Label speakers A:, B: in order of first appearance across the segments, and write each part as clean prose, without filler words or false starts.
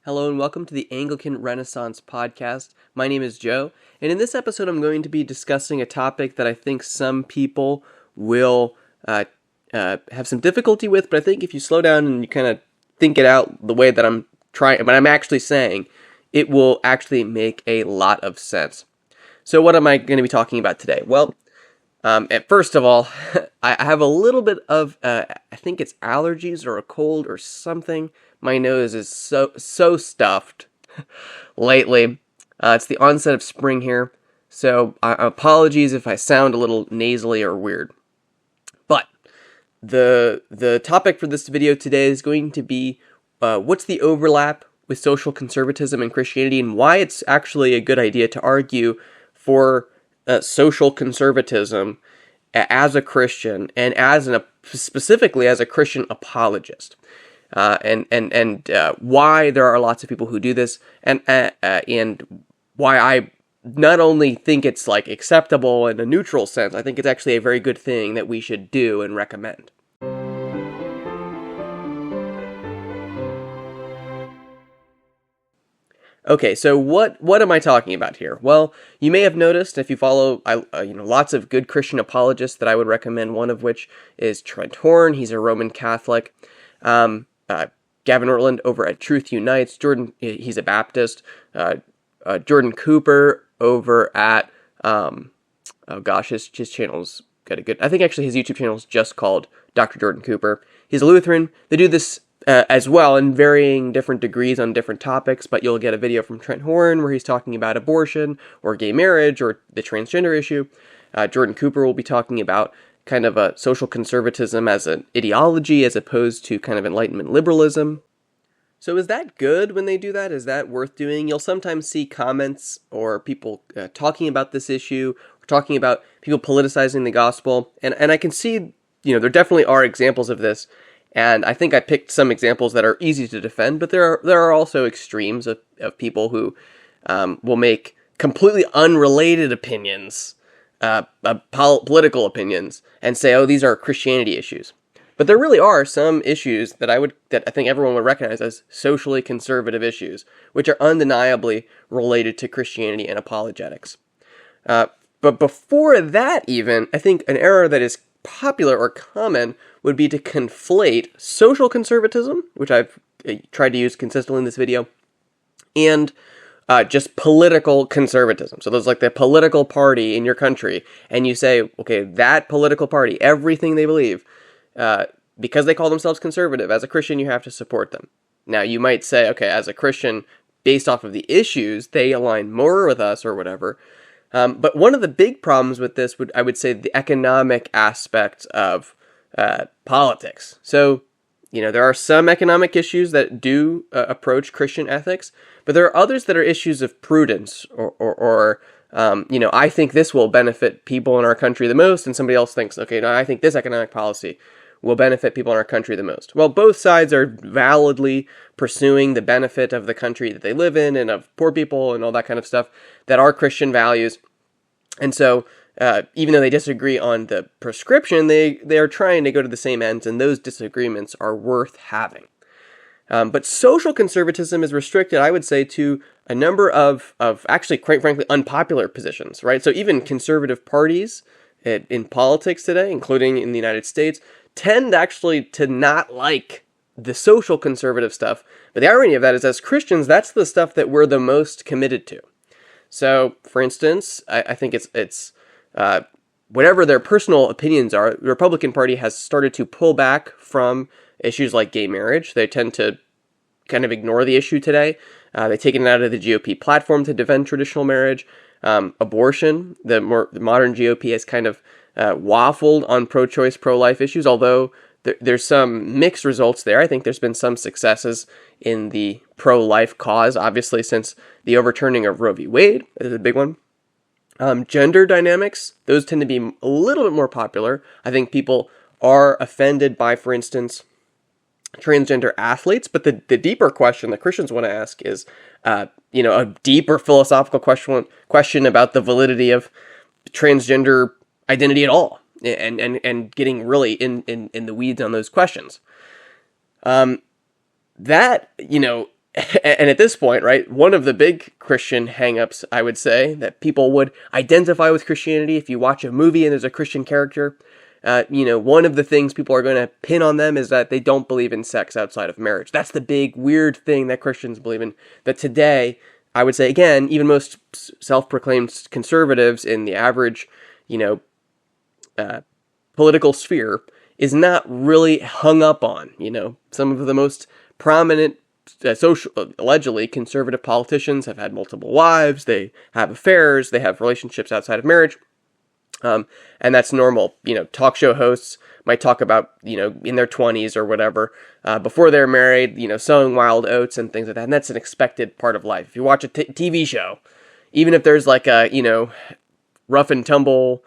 A: Hello and welcome to the Anglican Renaissance podcast. My name is Joe, and in this episode I'm going to be discussing a topic that I think some people will have some difficulty with, but I think if you slow down and you kind of think it out the way that I'm actually saying, it will actually make a lot of sense. So what am I going to be talking about today? Well, first of all, I have a little bit of, I think it's allergies or a cold or something. My nose is so stuffed lately. It's the onset of spring here, so apologies if I sound a little nasally or weird. But the topic for this video today is going to be what's the overlap with social conservatism and Christianity, and why it's actually a good idea to argue for social conservatism as a Christian and specifically as a Christian apologist. And why there are lots of people who do this, and why I not only think it's like acceptable in a neutral sense, I think it's actually a very good thing that we should do and recommend. Okay, so what am I talking about here? Well, you may have noticed if you follow lots of good Christian apologists that I would recommend, one of which is Trent Horn. He's a Roman Catholic. Gavin Ortland over at Truth Unites. Jordan, he's a Baptist. Jordan Cooper over at, his channel's got a good, I think actually his YouTube channel is just called Dr. Jordan Cooper. He's a Lutheran. They do this as well in varying different degrees on different topics, but you'll get a video from Trent Horn where he's talking about abortion or gay marriage or the transgender issue. Jordan Cooper will be talking about kind of a social conservatism as an ideology as opposed to kind of Enlightenment liberalism. So is that good when they do that? Is that worth doing? You'll sometimes see comments or people talking about this issue, or talking about people politicizing the gospel, and I can see, there definitely are examples of this, and I think I picked some examples that are easy to defend, but there are also extremes of people who will make completely unrelated opinions, political opinions, and say, oh, these are Christianity issues. But there really are some issues that I think everyone would recognize as socially conservative issues, which are undeniably related to Christianity and apologetics. But before that even, I think an error that is popular or common would be to conflate social conservatism, which I've tried to use consistently in this video, and just political conservatism. So there's like the political party in your country, and you say, okay, that political party, everything they believe, because they call themselves conservative, as a Christian, you have to support them. Now, you might say, okay, as a Christian, based off of the issues, they align more with us or whatever. But one of the big problems with this I would say the economic aspect of politics. So, there are some economic issues that do approach Christian ethics, but there are others that are issues of prudence or I think this will benefit people in our country the most, and somebody else thinks, okay, no, I think this economic policy will benefit people in our country the most. Well, both sides are validly pursuing the benefit of the country that they live in and of poor people and all that kind of stuff that are Christian values. And so, even though they disagree on the prescription, they are trying to go to the same ends, and those disagreements are worth having. But social conservatism is restricted, I would say, to a number of actually, quite frankly, unpopular positions, right? So even conservative parties in politics today, including in the United States, tend actually to not like the social conservative stuff. But the irony of that is, as Christians, that's the stuff that we're the most committed to. So, for instance, I think it's whatever their personal opinions are, the Republican Party has started to pull back from issues like gay marriage. They tend to kind of ignore the issue today. They've taken it out of the GOP platform to defend traditional marriage. Abortion, the modern GOP has kind of waffled on pro-choice, pro-life issues, although there's some mixed results there. I think there's been some successes in the pro-life cause, obviously, since the overturning of Roe v. Wade is a big one. Gender dynamics, those tend to be a little bit more popular. I think people are offended by, for instance, transgender athletes, but the deeper question that Christians want to ask is, a deeper philosophical question about the validity of transgender identity at all, and getting really in the weeds on those questions. That, And at this point, right, one of the big Christian hangups, I would say, that people would identify with Christianity if you watch a movie and there's a Christian character, one of the things people are going to pin on them is that they don't believe in sex outside of marriage. That's the big weird thing that Christians believe in. That today, I would say, again, even most self-proclaimed conservatives in the average, political sphere is not really hung up on. Some of the most prominent allegedly conservative politicians have had multiple wives, they have affairs, they have relationships outside of marriage, and that's normal. Talk show hosts might talk about, in their 20s or whatever, before they're married, sowing wild oats and things like that, and that's an expected part of life. If you watch a TV show, even if there's like a, rough and tumble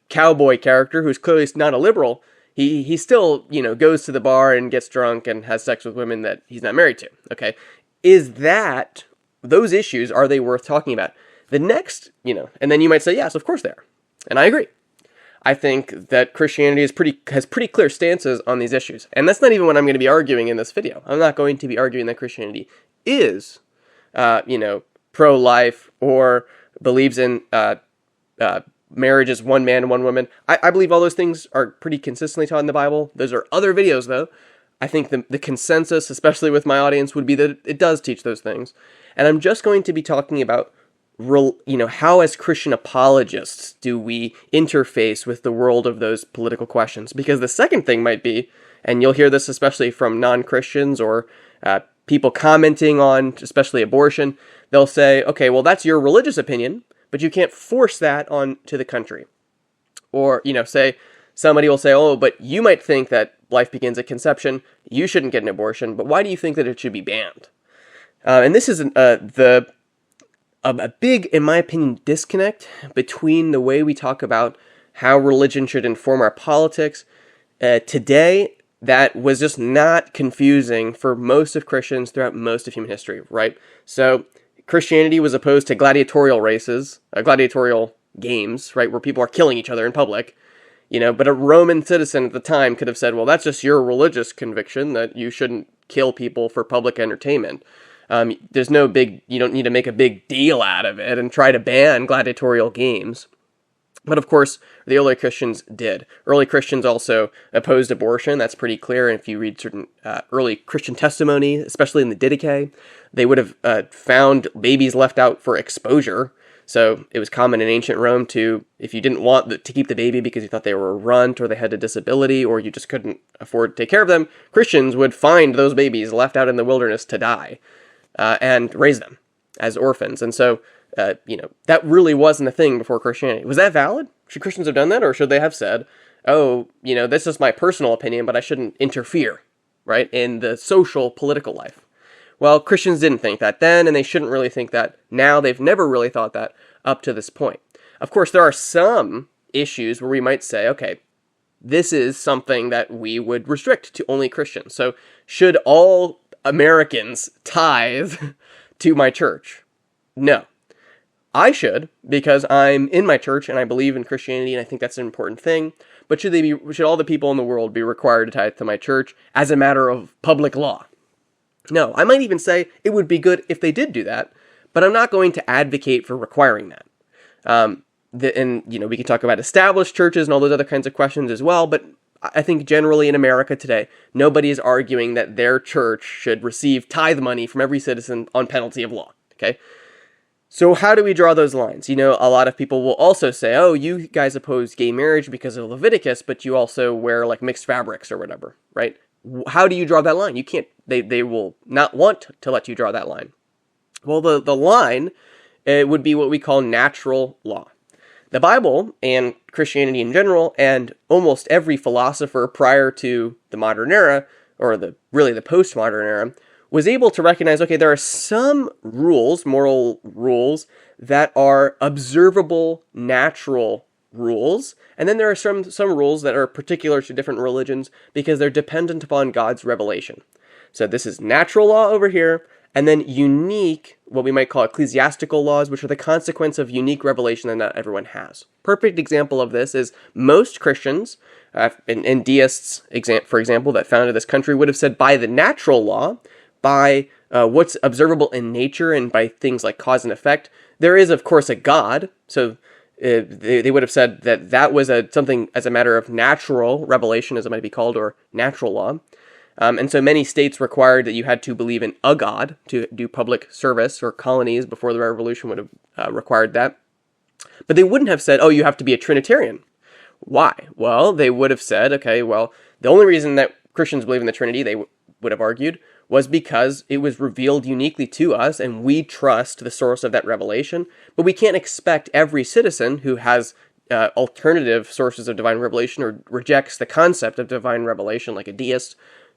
A: cowboy character who's clearly not a liberal, he still, goes to the bar and gets drunk and has sex with women that he's not married to, okay? Those issues, are they worth talking about? The next, and then you might say, yes, of course they are. And I agree. I think that Christianity has pretty clear stances on these issues. And that's not even what I'm going to be arguing in this video. I'm not going to be arguing that Christianity is, pro-life or believes in marriage is one man and one woman. I believe all those things are pretty consistently taught in the Bible. Those are other videos, though. I think the consensus, especially with my audience, would be that it does teach those things. And I'm just going to be talking about, how as Christian apologists do we interface with the world of those political questions. Because the second thing might be, and you'll hear this especially from non-Christians or people commenting on especially abortion, they'll say, okay, well, that's your religious opinion, but you can't force that on to the country. Or, say, somebody will say, oh, but you might think that life begins at conception, you shouldn't get an abortion, but why do you think that it should be banned? And this is a big, in my opinion, disconnect between the way we talk about how religion should inform our politics. Today, that was just not confusing for most of Christians throughout most of human history, right? So Christianity was opposed to gladiatorial races, gladiatorial games, right, where people are killing each other in public, but a Roman citizen at the time could have said, well, that's just your religious conviction that you shouldn't kill people for public entertainment. You don't need to make a big deal out of it and try to ban gladiatorial games. But of course, the early Christians did. Early Christians also opposed abortion. That's pretty clear. And if you read certain early Christian testimony, especially in the Didache, they would have found babies left out for exposure. So it was common in ancient Rome if you didn't want to keep the baby because you thought they were a runt or they had a disability or you just couldn't afford to take care of them, Christians would find those babies left out in the wilderness to die and raise them as orphans. And so that really wasn't a thing before Christianity. Was that valid? Should Christians have done that? Or should they have said, oh, this is my personal opinion, but I shouldn't interfere, right, in the social, political life? Well, Christians didn't think that then, and they shouldn't really think that now. They've never really thought that up to this point. Of course, there are some issues where we might say, okay, this is something that we would restrict to only Christians. So should all Americans tithe to my church? No. I should, because I'm in my church and I believe in Christianity and I think that's an important thing. But should all the people in the world be required to tithe to my church as a matter of public law? No. I might even say it would be good if they did do that, but I'm not going to advocate for requiring that. We can talk about established churches and all those other kinds of questions as well, but I think generally in America today, nobody is arguing that their church should receive tithe money from every citizen on penalty of law, okay? So how do we draw those lines? A lot of people will also say, oh, you guys oppose gay marriage because of Leviticus, but you also wear like mixed fabrics or whatever, right? How do you draw that line? You can't, they will not want to let you draw that line. Well, the line would be what we call natural law. The Bible and Christianity in general, and almost every philosopher prior to the modern era, or the postmodern era, was able to recognize, okay, there are some rules, moral rules, that are observable, natural rules, and then there are some rules that are particular to different religions because they're dependent upon God's revelation. So this is natural law over here, and then unique, what we might call ecclesiastical laws, which are the consequence of unique revelation that not everyone has. Perfect example of this is most Christians and deists, for example, that founded this country would have said by the natural law, by what's observable in nature and by things like cause and effect. There is, of course, a God. So they would have said that that was something as a matter of natural revelation, as it might be called, or natural law. And so many states required that you had to believe in a God to do public service, or colonies before the Revolution would have required that. But they wouldn't have said, oh, you have to be a Trinitarian. Why? Well, they would have said, okay, well, the only reason that Christians believe in the Trinity, they would have argued, was because it was revealed uniquely to us, and we trust the source of that revelation. But we can't expect every citizen who has alternative sources of divine revelation or rejects the concept of divine revelation, like a deist,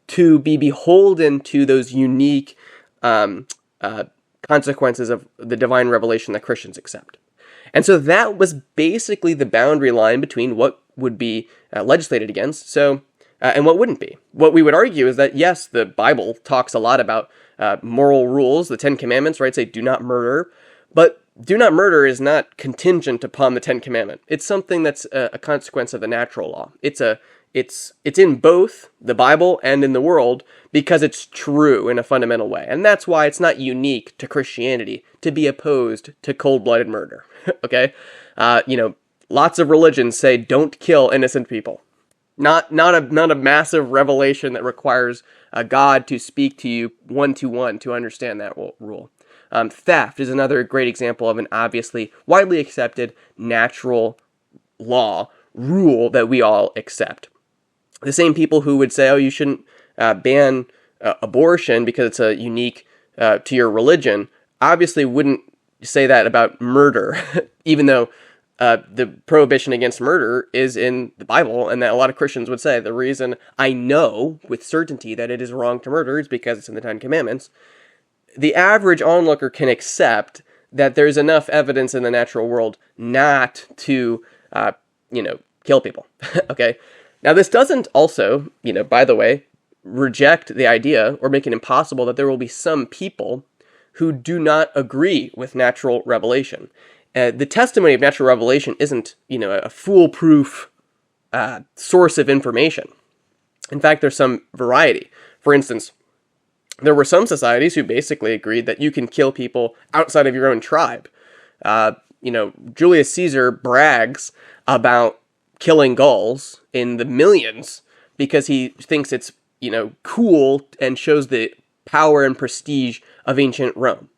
A: to be beholden to those unique consequences of the divine revelation that Christians accept. And so that was basically the boundary line between what would be legislated against, and what wouldn't be. What we would argue is that, yes, the Bible talks a lot about moral rules. The Ten Commandments, right, say do not murder, but do not murder is not contingent upon the Ten Commandment. It's something that's a consequence of the natural law. It's in both the Bible and in the world because it's true in a fundamental way. And that's why it's not unique to Christianity to be opposed to cold-blooded murder. Okay? Lots of religions say don't kill innocent people. Not a massive revelation that requires a God to speak to you one-to-one to understand that rule. Theft is another great example of an obviously widely accepted natural law rule that we all accept. The same people who would say, oh, you shouldn't ban abortion because it's unique to your religion, obviously wouldn't say that about murder, even though the prohibition against murder is in the Bible, and that a lot of Christians would say the reason I know with certainty that it is wrong to murder is because it's in the Ten Commandments. The average onlooker can accept that there's enough evidence in the natural world not to, kill people. Okay? Now, this doesn't also, by the way, reject the idea or make it impossible that there will be some people who do not agree with natural revelation. The testimony of natural revelation isn't, a foolproof source of information. In fact, there's some variety. For instance, there were some societies who basically agreed that you can kill people outside of your own tribe. Julius Caesar brags about killing Gauls in the millions because he thinks it's, cool and shows the power and prestige of ancient Rome.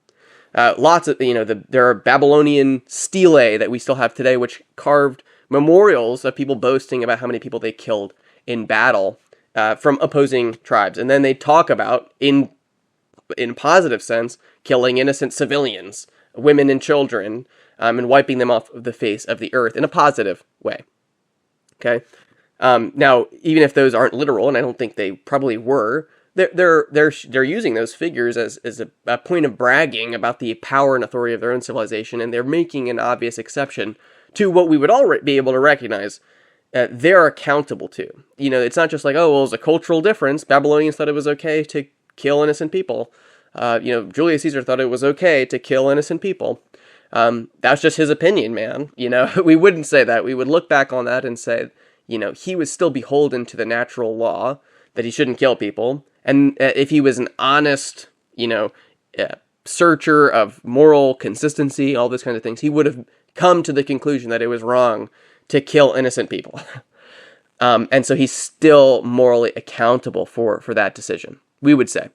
A: Lots of, there are Babylonian stelae that we still have today, which carved memorials of people boasting about how many people they killed in battle from opposing tribes. And then they talk about, in positive sense, killing innocent civilians, women and children, and wiping them off of the face of the earth in a positive way. Okay? Now, even if those aren't literal, and I don't think they probably were, they're using those figures as a point of bragging about the power and authority of their own civilization, and they're making an obvious exception to what we would all be able to recognize they're accountable to. It's not just like, oh, well, it's a cultural difference. Babylonians thought it was okay to kill innocent people. Julius Caesar thought it was okay to kill innocent people. That's just his opinion, man. We wouldn't say that. We would look back on that and say, he was still beholden to the natural law that he shouldn't kill people. And if he was an honest, searcher of moral consistency, all those kinds of things, he would have come to the conclusion that it was wrong to kill innocent people. And so he's still morally accountable for that decision, we would say.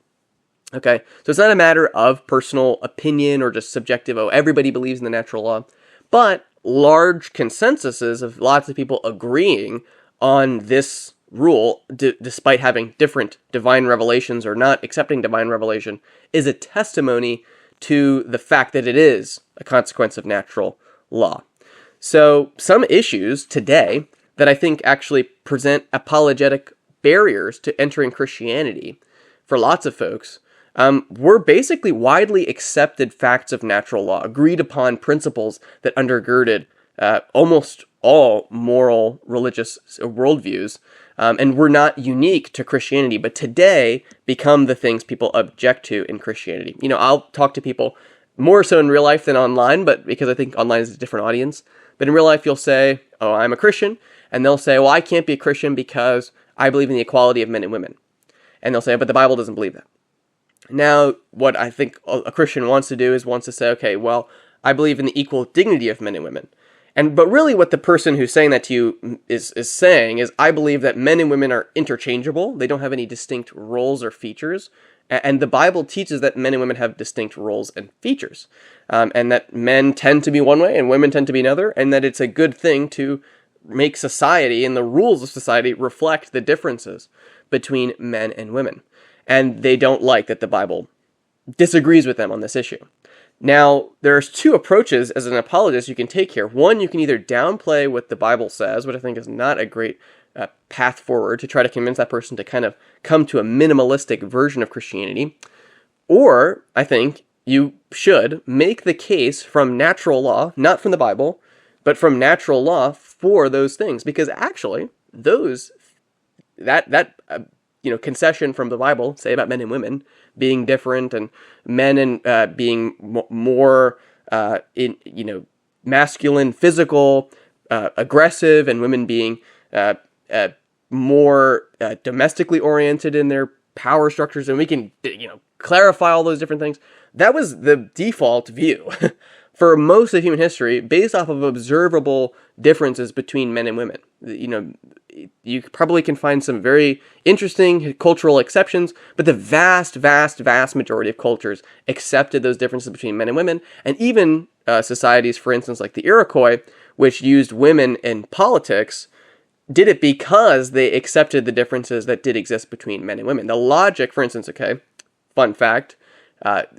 A: Okay, so it's not a matter of personal opinion or just subjective, oh, everybody believes in the natural law, but large consensuses of lots of people agreeing on this rule, despite having different divine revelations or not accepting divine revelation, is a testimony to the fact that it is a consequence of natural law. So some issues today that I think actually present apologetic barriers to entering Christianity for lots of folks were basically widely accepted facts of natural law, agreed upon principles that undergirded almost all moral religious worldviews, and were not unique to Christianity, but today become the things people object to in Christianity. I'll talk to people more so in real life than online, but because I think online is a different audience. But in real life, you'll say, oh, I'm a Christian, and they'll say, well, I can't be a Christian because I believe in the equality of men and women. And they'll say, but the Bible doesn't believe that. Now, what I think a Christian wants to do is wants to say, okay, well, I believe in the equal dignity of men and women. But really what the person who's saying that to you is saying is, I believe that men and women are interchangeable. They don't have any distinct roles or features. And the Bible teaches that men and women have distinct roles and features. And that men tend to be one way and women tend to be another. And that it's a good thing to make society and the rules of society reflect the differences between men and women. And they don't like that the Bible disagrees with them on this issue. Now, there's two approaches as an apologist you can take here. One, you can either downplay what the Bible says, which I think is not a great path forward, to try to convince that person to kind of come to a minimalistic version of Christianity. Or, I think, you should make the case from natural law, not from the Bible, but from natural law for those things. Because actually, that concession from the Bible, say about men and women being different, and men and being more masculine, physical, aggressive, and women being more domestically oriented in their power structures, and we can clarify all those different things. That was the default view for most of human history, based off of observable differences between men and women. You probably can find some very interesting cultural exceptions, but the vast, vast, vast majority of cultures accepted those differences between men and women. And even societies, for instance, like the Iroquois, which used women in politics, did it because they accepted the differences that did exist between men and women. The logic, for instance, fun fact,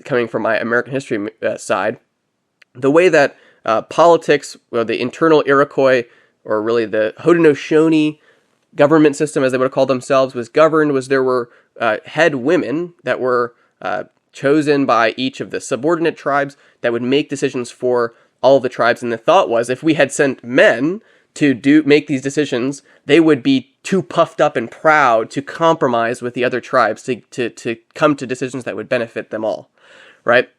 A: coming from my American history side, the way that politics, the internal Iroquois, or really the Haudenosaunee government system, as they would call themselves, was governed was there were head women that were chosen by each of the subordinate tribes that would make decisions for all of the tribes. And the thought was, if we had sent men to make these decisions, they would be too puffed up and proud to compromise with the other tribes to come to decisions that would benefit them all, right?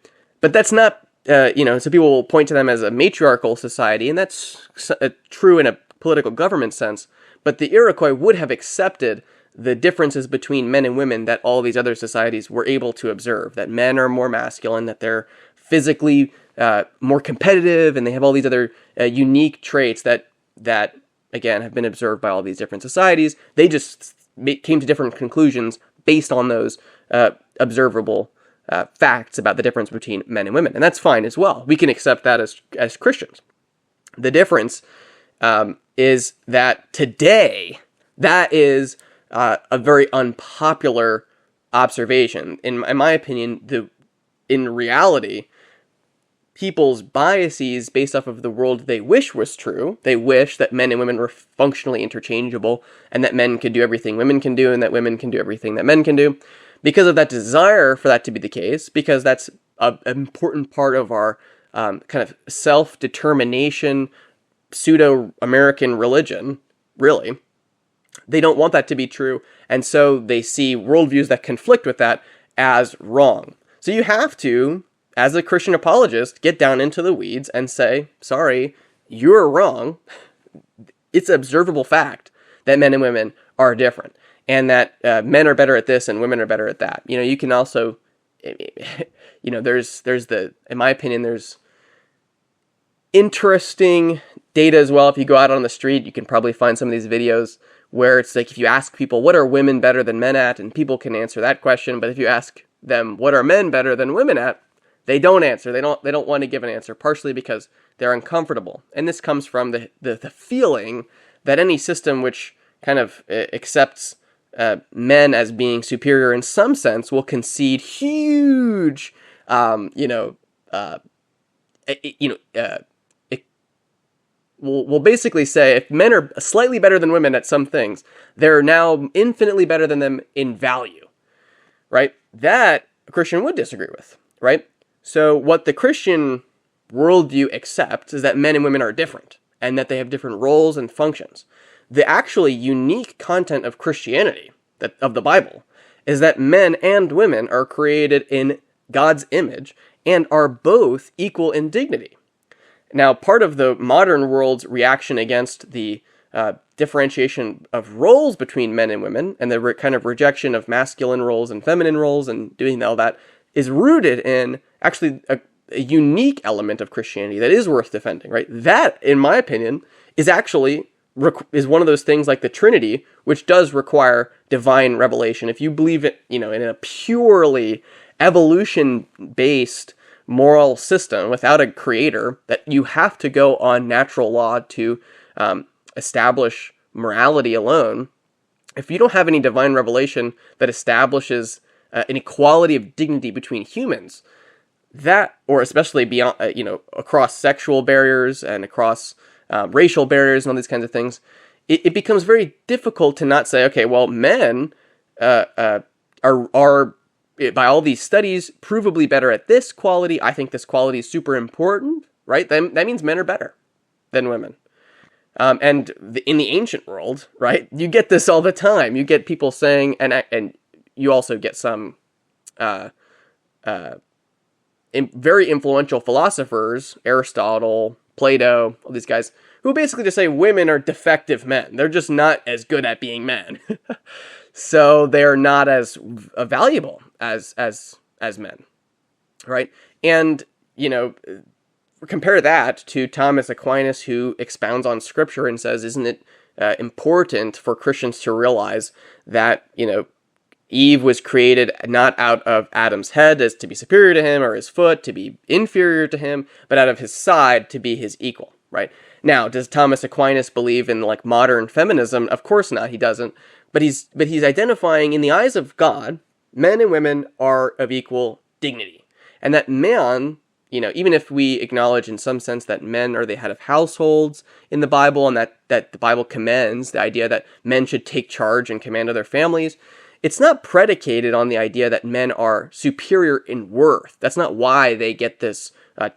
A: But that's not, so people will point to them as a matriarchal society, and that's true in a political government sense, but the Iroquois would have accepted the differences between men and women that all these other societies were able to observe, that men are more masculine, that they're physically more competitive, and they have all these other unique traits that again have been observed by all these different societies. They just came to different conclusions based on those observable facts about the difference between men and women, and that's fine as well. We can accept that as Christians. The difference is that today that is a very unpopular observation. In my opinion, in reality, people's biases based off of the world they wish was true. They wish that men and women were functionally interchangeable, and that men could do everything women can do, and that women can do everything that men can do. Because of that desire for that to be the case, because that's an important part of our kind of self-determination, pseudo-American religion, really, they don't want that to be true, and so they see worldviews that conflict with that as wrong. So you have to, as a Christian apologist, get down into the weeds and say, sorry, you're wrong. It's an observable fact that men and women are different, and that men are better at this and women are better at that. You can also, there's in my opinion, there's interesting data as well. If you go out on the street, you can probably find some of these videos where it's like, if you ask people, what are women better than men at? And people can answer that question. But if you ask them, what are men better than women at? They don't answer. They don't want to give an answer, partially because they're uncomfortable. And this comes from the feeling that any system which kind of accepts men as being superior in some sense will concede huge, will basically say if men are slightly better than women at some things, they're now infinitely better than them in value, right? That a Christian would disagree with, right? So what the Christian worldview accepts is that men and women are different, and that they have different roles and functions. The actually unique content of Christianity, of the Bible, is that men and women are created in God's image and are both equal in dignity. Now, part of the modern world's reaction against the differentiation of roles between men and women, and the kind of rejection of masculine roles and feminine roles and doing all that, is rooted in actually a unique element of Christianity that is worth defending, right? That, in my opinion, is actually is one of those things like the Trinity, which does require divine revelation. If you believe it, in a purely evolution-based moral system without a creator, that you have to go on natural law to establish morality alone. If you don't have any divine revelation that establishes an equality of dignity between humans, that, or especially beyond, across sexual barriers and across racial barriers and all these kinds of things, it becomes very difficult to not say, okay, well, men are by all these studies provably better at this quality. I think this quality is super important, right? That means men are better than women. And in the ancient world, right, you get this all the time. You get people saying, and you also get some very influential philosophers, Aristotle, Plato, all these guys, who basically just say women are defective men. They're just not as good at being men. So they're not as valuable as men, right? And, compare that to Thomas Aquinas, who expounds on Scripture and says, isn't it important for Christians to realize that, Eve was created not out of Adam's head as to be superior to him, or his foot to be inferior to him, but out of his side to be his equal, right? Now, does Thomas Aquinas believe in modern feminism? Of course not, he doesn't. But he's identifying, in the eyes of God, men and women are of equal dignity. And that man, even if we acknowledge in some sense that men are the head of households in the Bible, and that the Bible commends the idea that men should take charge and command of their families, it's not predicated on the idea that men are superior in worth. That's not why they get this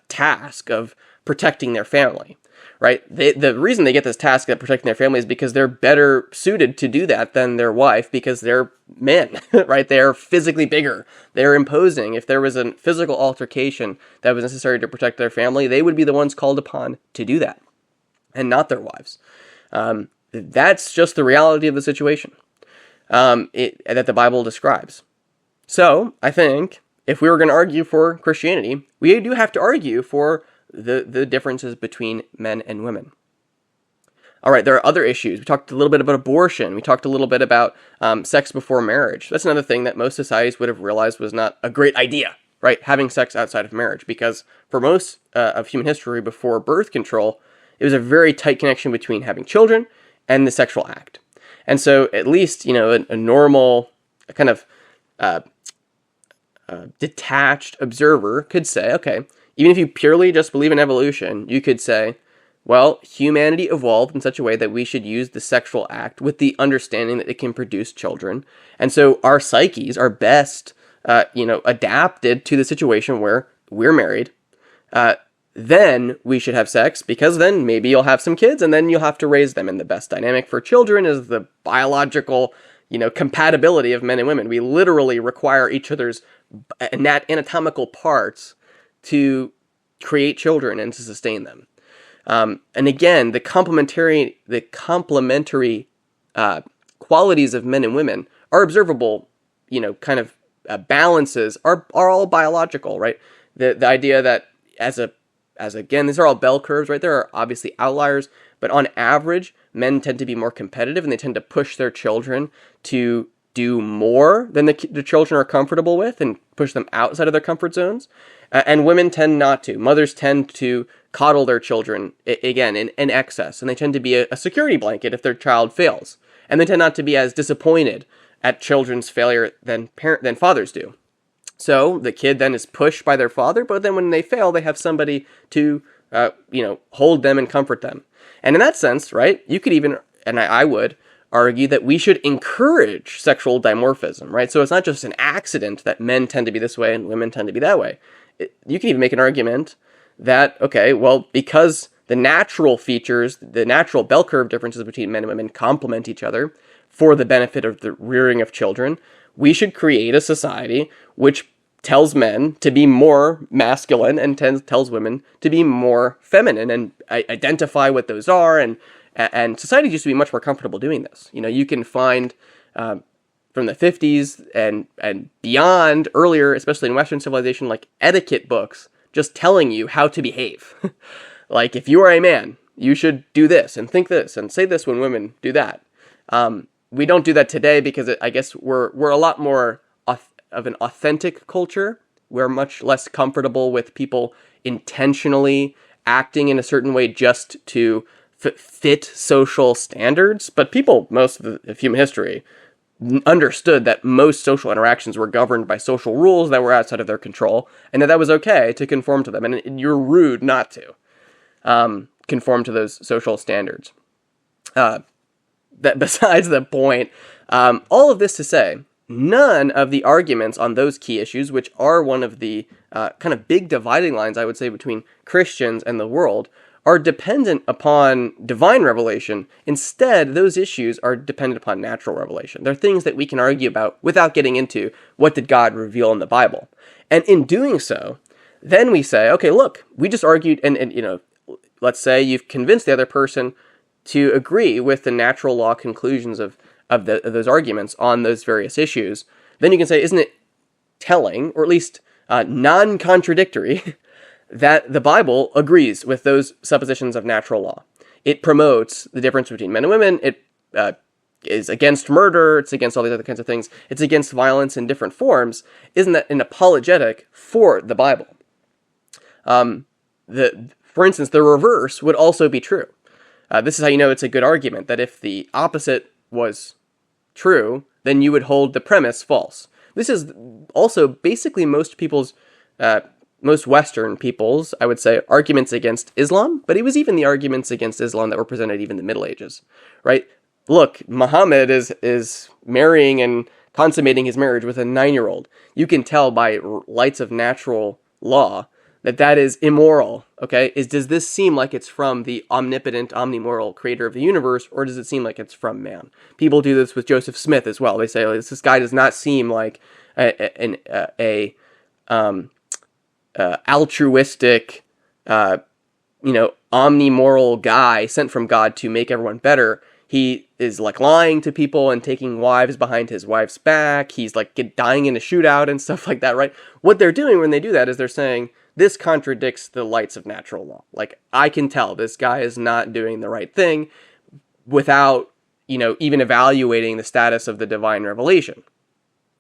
A: task of protecting their family, right? The reason they get this task of protecting their family is because they're better suited to do that than their wife, because they're men, right? They're physically bigger. They're imposing. If there was a physical altercation that was necessary to protect their family, they would be the ones called upon to do that, and not their wives. That's just the reality of the situation that the Bible describes. So, I think, if we were going to argue for Christianity, we do have to argue for the differences between men and women. All right, there are other issues. We talked a little bit about abortion. We talked a little bit about sex before marriage. That's another thing that most societies would have realized was not a great idea, right? Having sex outside of marriage, because for most of human history before birth control, it was a very tight connection between having children and the sexual act. And so at least, a normal kind of detached observer could say, okay, even if you purely just believe in evolution, you could say, well, humanity evolved in such a way that we should use the sexual act with the understanding that it can produce children. And so our psyches are best, adapted to the situation where we're married. Then we should have sex, because then maybe you'll have some kids, and then you'll have to raise them. And the best dynamic for children is the biological, compatibility of men and women. We literally require each other's anatomical parts to create children and to sustain them. And again, the complementary qualities of men and women are observable, balances are all biological, right? The idea that again, these are all bell curves, right? There are obviously outliers, but on average, men tend to be more competitive, and they tend to push their children to do more than the children are comfortable with, and push them outside of their comfort zones. And women tend not to. Mothers tend to coddle their children, again, in excess, and they tend to be a security blanket if their child fails. And they tend not to be as disappointed at children's failure than fathers do. So the kid then is pushed by their father, but then when they fail, they have somebody to, hold them and comfort them. And in that sense, right, you could even, and I would argue that we should encourage sexual dimorphism, right? So it's not just an accident that men tend to be this way and women tend to be that way. You can even make an argument that, okay, well, because the natural features, the natural bell curve differences between men and women complement each other for the benefit of the rearing of children, we should create a society which tells men to be more masculine and tells women to be more feminine, and identify what those are, and And society used to be much more comfortable doing this. You can find from the 50s and beyond, earlier, especially in Western civilization, like etiquette books just telling you how to behave. Like, if you are a man, you should do this and think this and say this when women do that. We don't do that today because I guess we're a lot more of an authentic culture. We're much less comfortable with people intentionally acting in a certain way just to fit social standards. But people, most of human history, understood that most social interactions were governed by social rules that were outside of their control, and that was okay to conform to them. And you're rude not to conform to those social standards. That besides the point, all of this to say, none of the arguments on those key issues, which are one of the kind of big dividing lines, I would say, between Christians and the world, are dependent upon divine revelation. Instead, those issues are dependent upon natural revelation. They're things that we can argue about without getting into what did God reveal in the Bible. And in doing so, then we say, okay, look, we just argued, and let's say you've convinced the other person to agree with the natural law conclusions of those arguments on those various issues. Then you can say, isn't it telling, or at least non-contradictory, that the Bible agrees with those suppositions of natural law? It promotes the difference between men and women. It is against murder. It's against all these other kinds of things. It's against violence in different forms. Isn't that an apologetic for the Bible? For instance, the reverse would also be true. This is how you know it's a good argument, that if the opposite was true, then you would hold the premise false. This is also basically most Western people's, I would say, arguments against Islam, but it was even the arguments against Islam that were presented even in the Middle Ages, right? Look, Muhammad is marrying and consummating his marriage with a 9-year-old. You can tell by lights of natural law that is immoral, okay? Does this seem like it's from the omnipotent, omnimoral creator of the universe, or does it seem like it's from man? People do this with Joseph Smith as well. They say, this guy does not seem like an altruistic, omnimoral guy sent from God to make everyone better. He is like lying to people and taking wives behind his wife's back. He's like dying in a shootout and stuff like that, right? What they're doing when they do that is they're saying, this contradicts the lights of natural law. Like, I can tell this guy is not doing the right thing without, even evaluating the status of the divine revelation.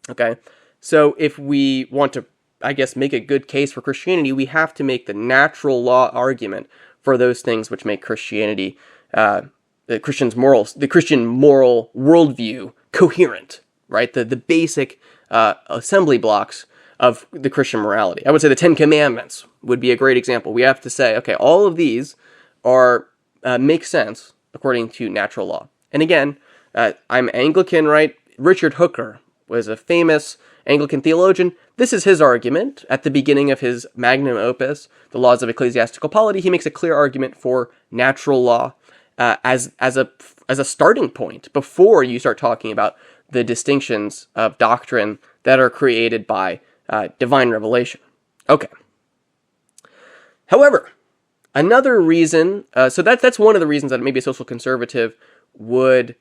A: Okay? So if we want to, I guess, make a good case for Christianity, we have to make the natural law argument for those things which make Christianity, the Christian moral worldview coherent, right? The basic assembly blocks of the Christian morality. I would say the Ten Commandments would be a great example. We have to say, okay, all of these make sense according to natural law. And again, I'm Anglican, right? Richard Hooker was a famous Anglican theologian. This is his argument at the beginning of his magnum opus, The Laws of Ecclesiastical Polity. He makes a clear argument for natural law as a starting point before you start talking about the distinctions of doctrine that are created by divine revelation. Okay. However, another reason, so that's one of the reasons that maybe a social conservative would,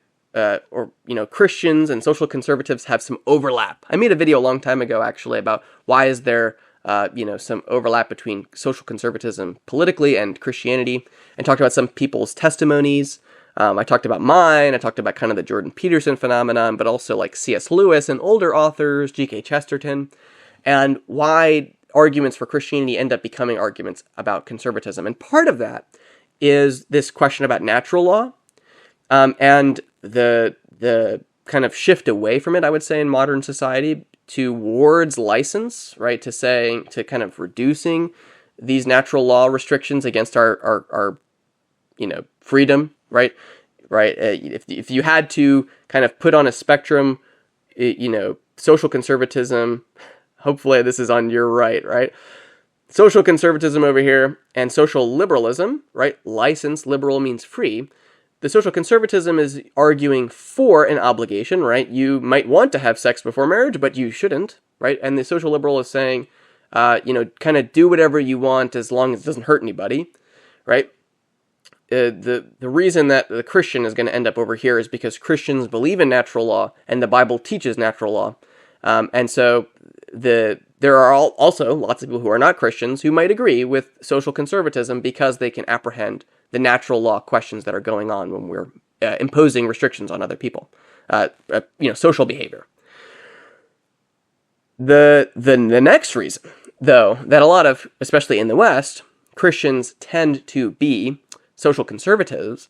A: Christians and social conservatives have some overlap. I made a video a long time ago, actually, about why is there, some overlap between social conservatism politically and Christianity, and talked about some people's testimonies. I talked about mine. I talked about kind of the Jordan Peterson phenomenon, but also like C.S. Lewis and older authors, G.K. Chesterton, and why arguments for Christianity end up becoming arguments about conservatism. And part of that is this question about natural law, and the kind of shift away from it, I would say, in modern society towards license, right? To kind of reducing these natural law restrictions against our freedom, right? If you had to kind of put on a spectrum, social conservatism, hopefully this is on your right? Social conservatism over here and social liberalism, right? License, liberal means free. The social conservatism is arguing for an obligation, right? You might want to have sex before marriage, but you shouldn't, right? And the social liberal is saying, kind of do whatever you want as long as it doesn't hurt anybody, right? the reason that the Christian is going to end up over here is because Christians believe in natural law, and the Bible teaches natural law. And so there are also lots of people who are not Christians who might agree with social conservatism because they can apprehend the natural law questions that are going on when we're imposing restrictions on other people, social behavior. The next reason, though, that a lot of, especially in the West, Christians tend to be social conservatives,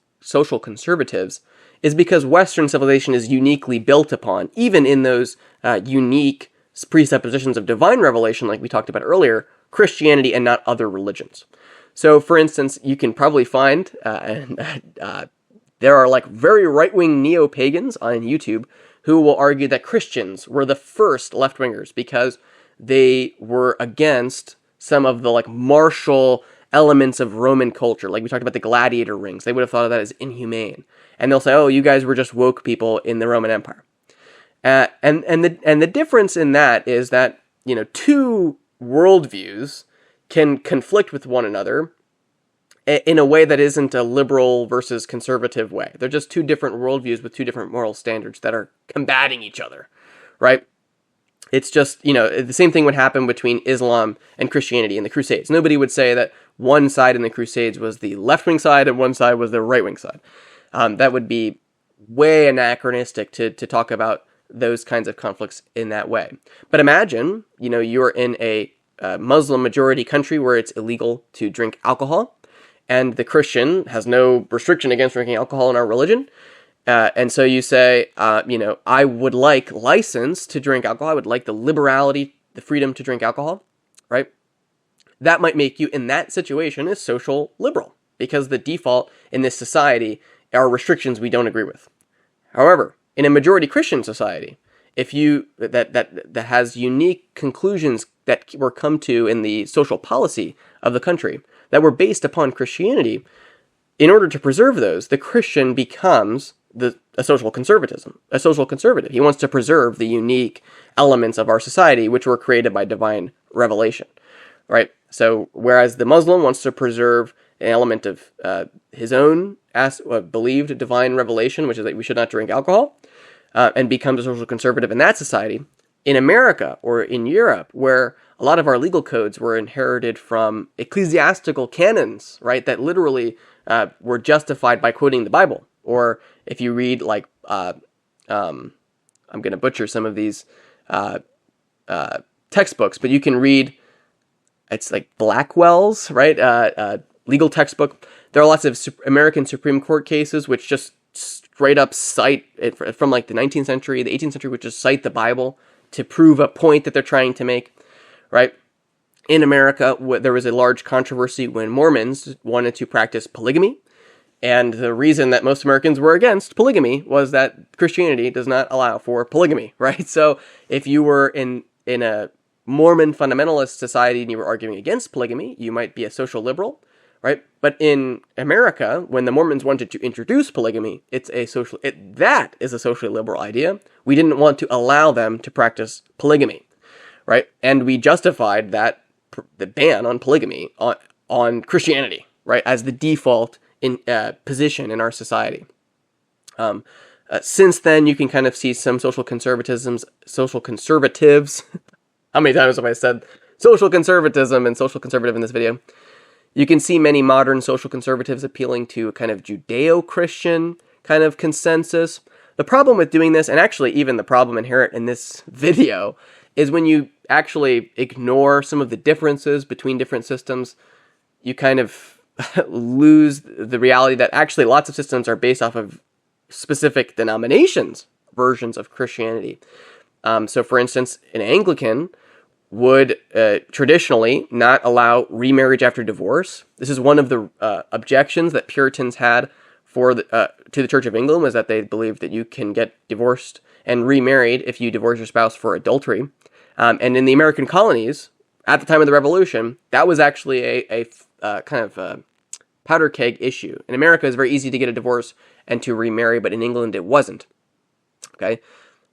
A: is because Western civilization is uniquely built upon, even in those unique presuppositions of divine revelation, like we talked about earlier, Christianity and not other religions. So, for instance, you can probably find, there are like very right-wing neo-pagans on YouTube who will argue that Christians were the first left-wingers because they were against some of the like martial elements of Roman culture. Like we talked about the gladiator rings. They would have thought of that as inhumane. And they'll say, oh, you guys were just woke people in the Roman Empire. And the difference in that is that, two worldviews can conflict with one another in a way that isn't a liberal versus conservative way. They're just two different worldviews with two different moral standards that are combating each other, right? It's just, the same thing would happen between Islam and Christianity in the Crusades. Nobody would say that one side in the Crusades was the left-wing side and one side was the right-wing side. That would be way anachronistic to talk about those kinds of conflicts in that way. But imagine, you're in a Muslim-majority country where it's illegal to drink alcohol, and the Christian has no restriction against drinking alcohol in our religion. And so you say, I would like license to drink alcohol. I would like the liberality, the freedom to drink alcohol, right? That might make you, in that situation, a social liberal, because the default in this society are restrictions we don't agree with. However, in a majority Christian society, if you that has unique conclusions that were come to in the social policy of the country that were based upon Christianity, in order to preserve those, the Christian becomes a social conservative. He wants to preserve the unique elements of our society which were created by divine revelation, right? So whereas the Muslim wants to preserve an element of his own believed divine revelation, which is that we should not drink alcohol, and becomes a social conservative in that society, in America or in Europe, where a lot of our legal codes were inherited from ecclesiastical canons, right, that literally were justified by quoting the Bible. Or if you read, like, I'm going to butcher some of these textbooks, but you can read, it's like Blackwell's, right, legal textbook. There are lots of American Supreme Court cases which just straight up cite it from like the 19th century, the 18th century, which just cite the Bible to prove a point that they're trying to make, right? In America, there was a large controversy when Mormons wanted to practice polygamy. And the reason that most Americans were against polygamy was that Christianity does not allow for polygamy, right? So if you were in a Mormon fundamentalist society and you were arguing against polygamy, you might be a social liberal, right? But in America, when the Mormons wanted to introduce polygamy, that is a socially liberal idea. We didn't want to allow them to practice polygamy, right? And we justified the ban on polygamy on Christianity, right, as the default position in our society. Since then, you can kind of see some social conservatives. How many times have I said social conservatism and social conservative in this video? You can see many modern social conservatives appealing to a kind of Judeo-Christian kind of consensus. The problem with doing this, and actually even the problem inherent in this video, is when you actually ignore some of the differences between different systems, you kind of lose the reality that actually lots of systems are based off of specific denominations' versions of Christianity. So for instance, an Anglican would traditionally not allow remarriage after divorce. This is one of the objections that Puritans had to the Church of England, was that they believed that you can get divorced and remarried if you divorce your spouse for adultery. And in the American colonies, at the time of the Revolution, that was actually a kind of powder keg issue. In America, it's very easy to get a divorce and to remarry, but in England, it wasn't. Okay?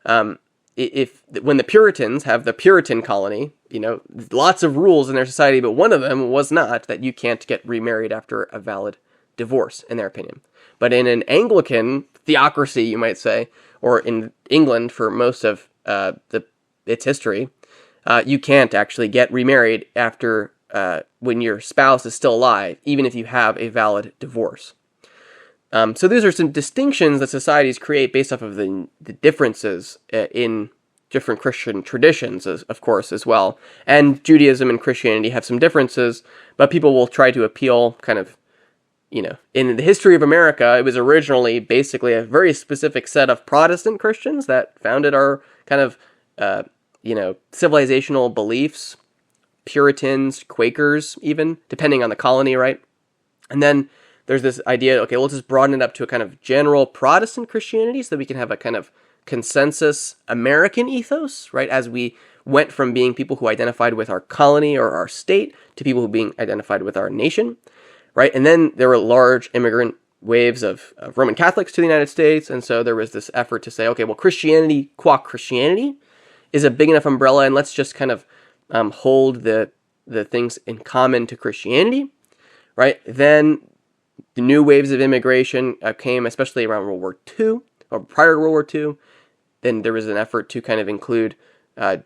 A: When the Puritans have the Puritan colony, lots of rules in their society, but one of them was not that you can't get remarried after a valid divorce, in their opinion. But in an Anglican theocracy, you might say, or in England for most of its history, you can't actually get remarried after when your spouse is still alive, even if you have a valid divorce. So these are some distinctions that societies create based off of the differences in different Christian traditions, of course, as well. And Judaism and Christianity have some differences, but people will try to appeal kind of, in the history of America, it was originally basically a very specific set of Protestant Christians that founded our kind of, civilizational beliefs, Puritans, Quakers, even, depending on the colony, right? And then there's this idea, okay, we'll just broaden it up to a kind of general Protestant Christianity so that we can have a kind of consensus American ethos, right? As we went from being people who identified with our colony or our state to people who being identified with our nation, right? And then there were large immigrant waves of Roman Catholics to the United States, and so there was this effort to say, okay, well, Christianity, qua Christianity, is a big enough umbrella, and let's just kind of hold the things in common to Christianity, right? Then the new waves of immigration came, especially around World War II, or prior to World War II. Then there was an effort to kind of include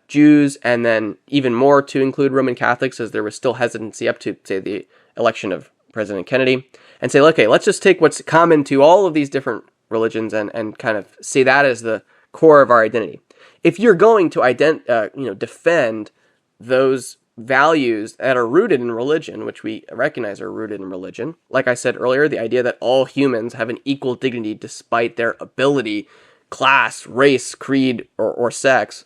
A: Jews, and then even more to include Roman Catholics, as there was still hesitancy up to, say, the election of President Kennedy, and say, okay, let's just take what's common to all of these different religions and kind of see that as the core of our identity. If you're going to defend those values that are rooted in religion, which we recognize are rooted in religion, like I said earlier, the idea that all humans have an equal dignity despite their ability, class, race, creed, or sex,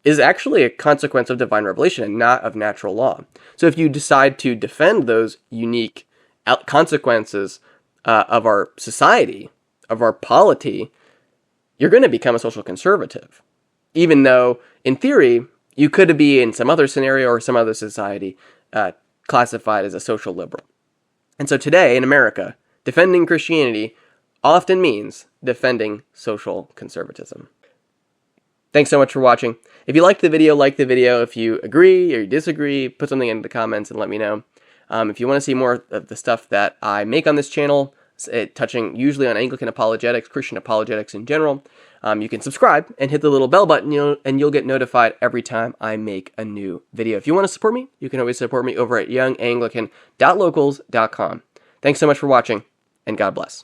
A: is actually a consequence of divine revelation and not of natural law. So if you decide to defend those unique consequences of our society, of our polity, you're going to become a social conservative. Even though, in theory, you could be in some other scenario or some other society classified as a social liberal. And so today, in America, defending Christianity often means defending social conservatism. Thanks so much for watching. If you liked the video, like the video. If you agree or you disagree, put something in the comments and let me know. If you want to see more of the stuff that I make on this channel, touching usually on Anglican apologetics, Christian apologetics in general, you can subscribe and hit the little bell button, and you'll get notified every time I make a new video. If you want to support me, you can always support me over at younganglican.locals.com. Thanks so much for watching, and God bless.